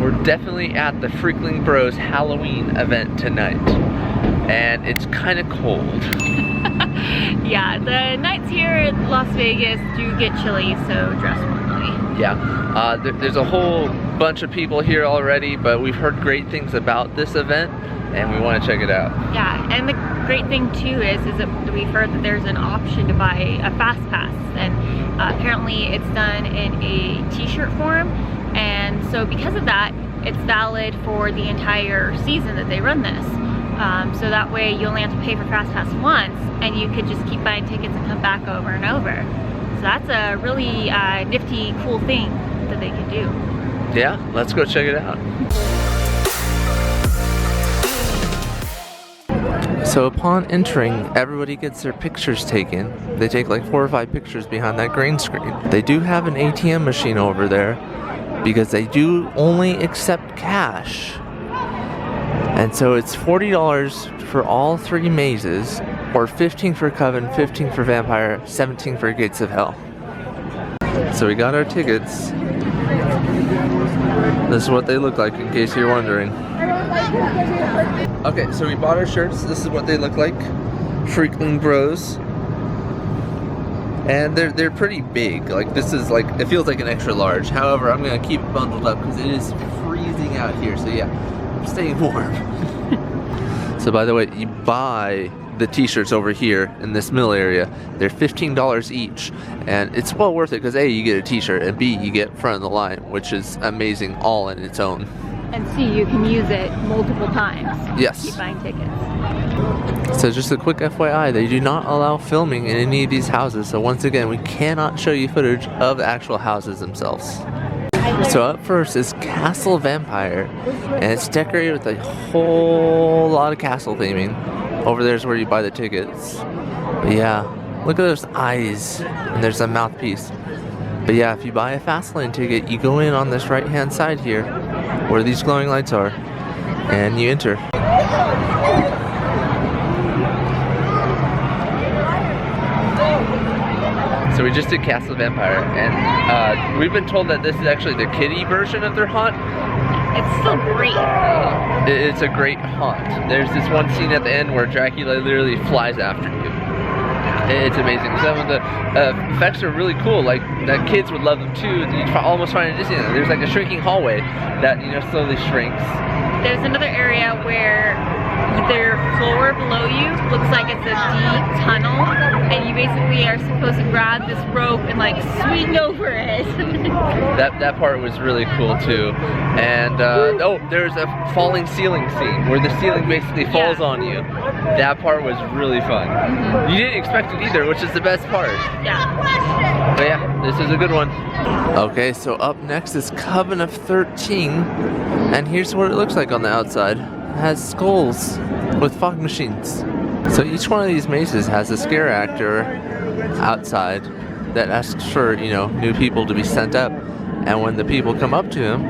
we're definitely at the Freakling Bros Halloween event tonight, and it's kind of cold. Yeah, the nights here in Las Vegas do get chilly, so dress warmly. Yeah, there's a whole bunch of people here already, but we've heard great things about this event, and we want to check it out. Yeah, and the great thing too is that we've heard that there's an option to buy a fast pass, and apparently it's done in a t-shirt form, and so because of that, it's valid for the entire season that they run this. So that way you only have to pay for fast pass once, and you could just keep buying tickets and come back over and over. So that's a really nifty, cool thing that they can do. Yeah, let's go check it out. So upon entering, everybody gets their pictures taken. They take like 4 or 5 pictures behind that green screen. They do have an ATM machine over there because they do only accept cash. And so it's $40 for all 3 mazes, or $15 for Coven, $15 for Vampire, $17 for Gates of Hell. So we got our tickets. This is what they look like, in case you're wondering. Okay, so we bought our shirts. This is what they look like. Freakling Bros. And they're pretty big. Like, this is like, it feels like an extra large. However, I'm gonna keep it bundled up because it is freezing out here. So yeah, I'm staying warm. So by the way, you buy the t-shirts over here in this mill area. They're $15 each, and it's well worth it because A, you get a t-shirt, and B, you get front of the line, which is amazing all in its own. And C, you can use it multiple times. Yes. Keep buying tickets. So just a quick FYI, they do not allow filming in any of these houses. So once again, we cannot show you footage of the actual houses themselves. So up first is Castle Vampire, and it's decorated with a whole lot of castle theming. Over there's where you buy the tickets. But yeah, look at those eyes, and there's a mouthpiece. But yeah, if you buy a Fastlane ticket, you go in on this right-hand side here, where these glowing lights are, and you enter. So we just did Castle Vampire, and we've been told that this is actually the kiddie version of their haunt. It's still great. It's a great haunt. There's this one scene at the end where Dracula literally flies after you. It's amazing. Some of the effects are really cool. Like, that kids would love them too. You almost find it Disneyland. There's like a shrinking hallway that, you know, slowly shrinks. There's another area where their floor below you looks like it's a deep tunnel, and you basically are supposed to grab this rope and like swing over it. that part was really cool too. And oh, there's a falling ceiling scene where the ceiling basically falls on you. That part was really fun. You didn't expect it either, which is the best part. Yeah. But yeah, this is a good one. Okay, so up next is Coven of 13, and here's what it looks like on the outside. It has skulls with fog machines. So each one of these mazes has a scare actor outside that asks for, you know, new people to be sent up. And when the people come up to him,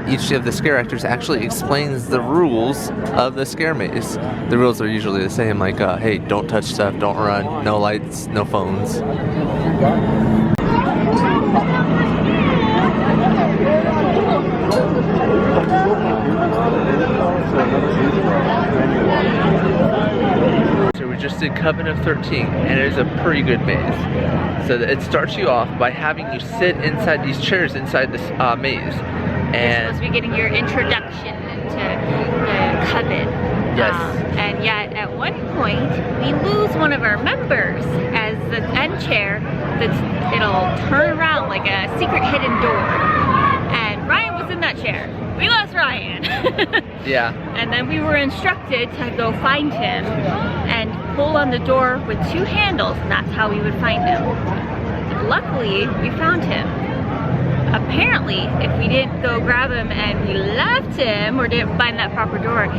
each of the scare actors actually explains the rules of the scare maze. The rules are usually the same, like, hey, don't touch stuff, don't run, no lights, no phones. So we just did Coven of 13, and it is a pretty good maze. So it starts you off by having you sit inside these chairs inside this maze. And you're supposed to be getting your introduction into the Coven. Yes. And yet at one point we lose one of our members as the end chair it'll turn around like a secret hidden door. And Ryan was in that chair. We lost Ryan. Yeah. And then we were instructed to go find him and pull on the door with 2 handles, and that's how we would find him. Luckily, we found him. Apparently, if we didn't go grab him and we left him or didn't find that proper door,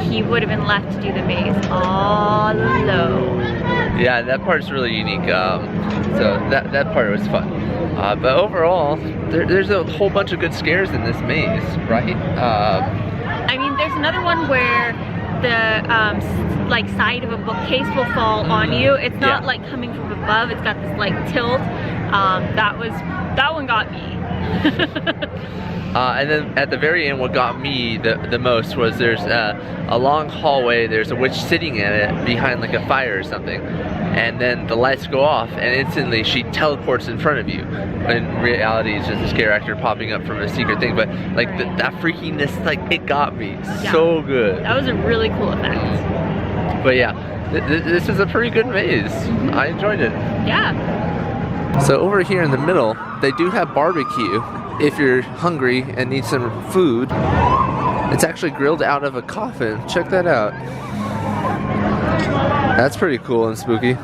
he would have been left to do the maze all alone. Yeah, that part's really unique. So that part was fun. But overall, there's a whole bunch of good scares in this maze, right? I mean, there's another one where the like side of a bookcase will fall on you. It's not like coming from above. It's got this like tilt. That one got me. And then at the very end, what got me the most was there's a long hallway. There's a witch sitting in it behind like a fire or something. And then the lights go off and instantly she teleports in front of you. In reality, it's just this character popping up from a secret thing. But like that freakiness, like it got me so good. That was a really cool effect. But yeah, this is a pretty good maze. I enjoyed it. Yeah. So over here in the middle, they do have barbecue if you're hungry and need some food. It's actually grilled out of a coffin. Check that out. That's pretty cool and spooky.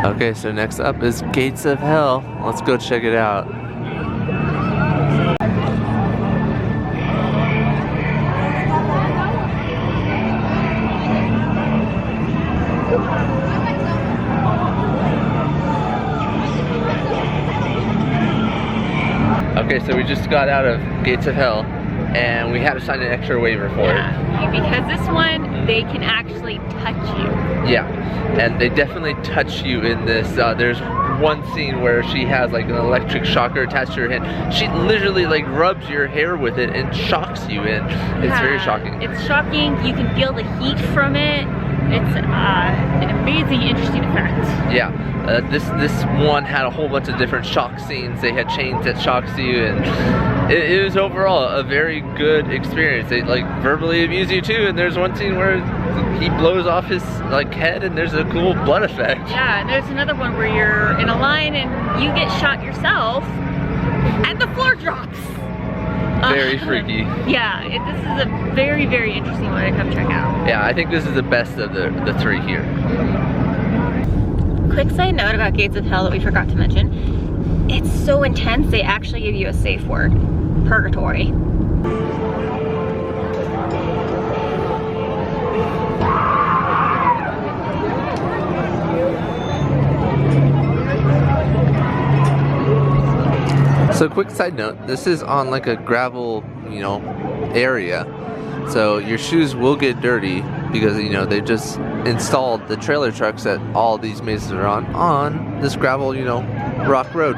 Okay, so next up is Gates of Hell. Let's go check it out. Okay, so we just got out of Gates of Hell and we had to sign an extra waiver for it. Because this one, they can actually touch you. Yeah, and they definitely touch you in this. There's one scene where she has like an electric shocker attached to her hand. She literally like rubs your hair with it and shocks you in. It's very shocking. It's shocking. You can feel the heat from it. It's an amazing, interesting effect. Yeah, this one had a whole bunch of different shock scenes. They had chains that shocks you, and it was overall a very good experience. They like verbally abuse you too, and there's one scene where he blows off his like head and there's a cool blood effect. Yeah, and there's another one where you're in a line and you get shot yourself and the floor drops. Very freaky. Yeah, this is a very, very interesting one to come check out. Yeah, I think this is the best of the three here. Quick side note about Gates of Hell that we forgot to mention. It's so intense, they actually give you a safe word. Purgatory. So quick side note, this is on like a gravel, area. So your shoes will get dirty because, they just installed the trailer trucks that all these mazes are on this gravel, rock road.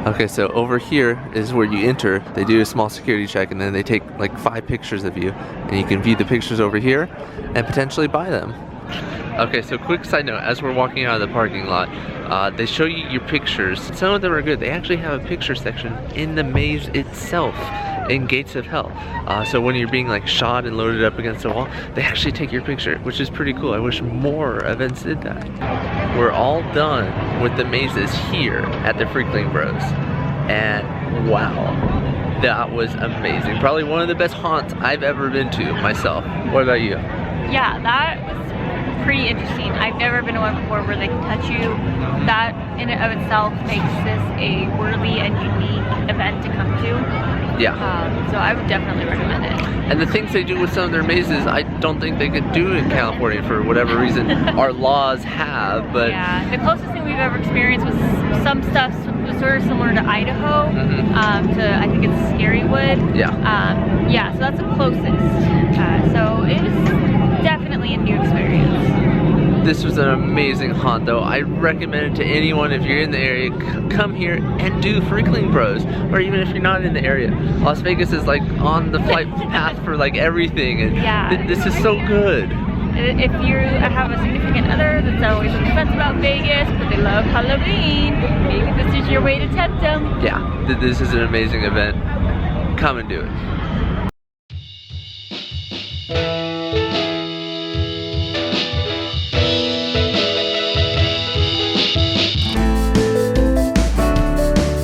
Okay, so over here is where you enter. They do a small security check and then they take like 5 pictures of you and you can view the pictures over here and potentially buy them. Okay, so quick side note, as we're walking out of the parking lot, they show you your pictures. Some of them are good. They actually have a picture section in the maze itself in Gates of Hell. So when you're being like shot and loaded up against a wall, they actually take your picture, which is pretty cool. I wish more events did that. We're all done with the mazes here at the Freakling Bros. And wow, that was amazing. Probably one of the best haunts I've ever been to myself. What about you? Yeah, that was pretty interesting. I've never been to one before where they can touch you. That in and of itself makes this a worthy and unique event to come to. Yeah. So I would definitely recommend it. And the things they do with some of their mazes, I don't think they could do in California for whatever reason our laws have, but... Yeah, the closest thing we've ever experienced was some stuff sort of similar to Idaho, to, I think it's Scarywood. Yeah. Yeah, so that's the closest. So it was definitely a new experience. This was an amazing haunt though. I recommend it to anyone if you're in the area. Come here and do Freakling Bros. Or even if you're not in the area. Las Vegas is like on the flight path for like everything. And yeah. This is so good. If you have a significant other that's always on the fence about Vegas, but they love Halloween, maybe this is your way to tempt them. Yeah, this is an amazing event. Come and do it.